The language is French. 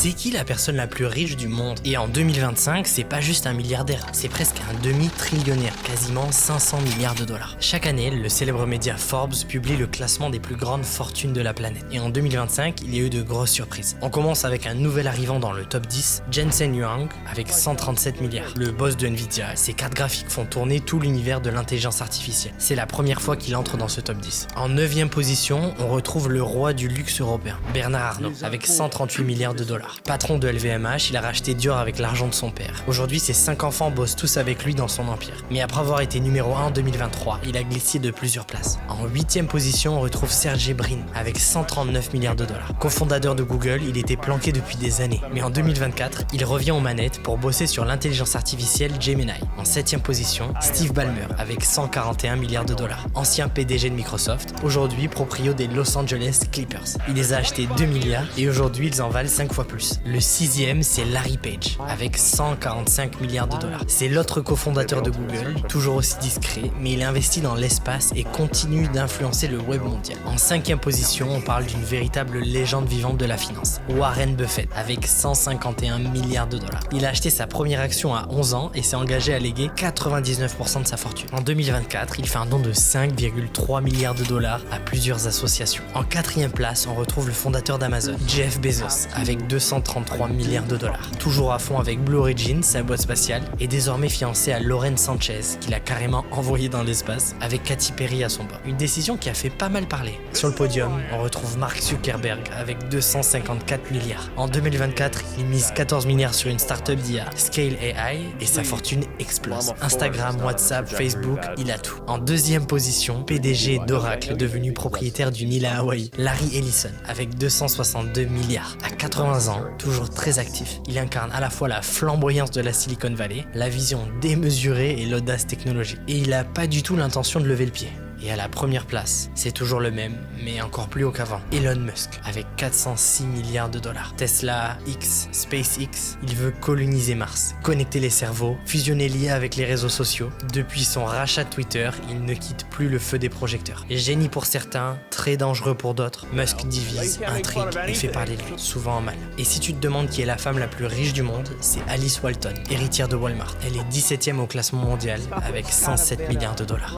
C'est qui la personne la plus riche du monde? Et en 2025, c'est pas juste un milliardaire, c'est presque un demi-trillionnaire, quasiment 500 milliards de dollars. Chaque année, le célèbre média Forbes publie le classement des plus grandes fortunes de la planète. Et en 2025, il y a eu de grosses surprises. On commence avec un nouvel arrivant dans le top 10, Jensen Huang, avec 137 milliards. Le boss de Nvidia, ses cartes graphiques font tourner tout l'univers de l'intelligence artificielle. C'est la première fois qu'il entre dans ce top 10. En 9e position, on retrouve le roi du luxe européen, Bernard Arnault, avec 138 milliards de dollars. Patron de LVMH, il a racheté Dior avec l'argent de son père. Aujourd'hui, ses 5 enfants bossent tous avec lui dans son empire. Mais après avoir été numéro 1 en 2023, il a glissé de plusieurs places. En 8e position, on retrouve Sergey Brin, avec 139 milliards de dollars. Cofondateur de Google, il était planqué depuis des années. Mais en 2024, il revient aux manettes pour bosser sur l'intelligence artificielle Gemini. En 7e position, Steve Ballmer, avec 141 milliards de dollars. Ancien PDG de Microsoft, aujourd'hui proprio des Los Angeles Clippers. Il les a achetés 2 milliards et aujourd'hui ils en valent 5 fois plus. Le 6e, c'est Larry Page, avec 145 milliards de dollars. C'est l'autre cofondateur de Google, toujours aussi discret, mais il investit dans l'espace et continue d'influencer le web mondial. En 5e position, on parle d'une véritable légende vivante de la finance, Warren Buffett, avec 151 milliards de dollars. Il a acheté sa première action à 11 ans et s'est engagé à léguer 99% de sa fortune. En 2024, il fait un don de 5,3 milliards de dollars à plusieurs associations. En 4e place, on retrouve le fondateur d'Amazon, Jeff Bezos, avec 233 milliards de dollars. Toujours à fond avec Blue Origin, sa boîte spatiale, et désormais fiancé à Lauren Sanchez, qu'il a carrément envoyé dans l'espace, avec Katy Perry à son bord. Une décision qui a fait pas mal parler. Sur le podium, on retrouve Mark Zuckerberg avec 254 milliards. En 2024, il mise 14 milliards sur une startup d'IA, Scale AI, et sa fortune explose. Instagram, WhatsApp, Facebook, il a tout. En 2e position, PDG d'Oracle, devenu propriétaire d'une île à Hawaï, Larry Ellison, avec 262 milliards. À 80 ans, toujours très actif, il incarne à la fois la flamboyance de la Silicon Valley, la vision démesurée et l'audace technologique. Et il a pas du tout l'intention de lever le pied. Et à la première place, c'est toujours le même, mais encore plus haut qu'avant, Elon Musk, avec 406 milliards de dollars. Tesla, X, SpaceX, il veut coloniser Mars, connecter les cerveaux, fusionner l'IA avec les réseaux sociaux. Depuis son rachat de Twitter, il ne quitte plus le feu des projecteurs. Génie pour certains, très dangereux pour d'autres, Musk divise, intrigue et fait parler de lui, souvent en mal. Et si tu te demandes qui est la femme la plus riche du monde, c'est Alice Walton, héritière de Walmart. Elle est 17e au classement mondial, avec 107 milliards de dollars.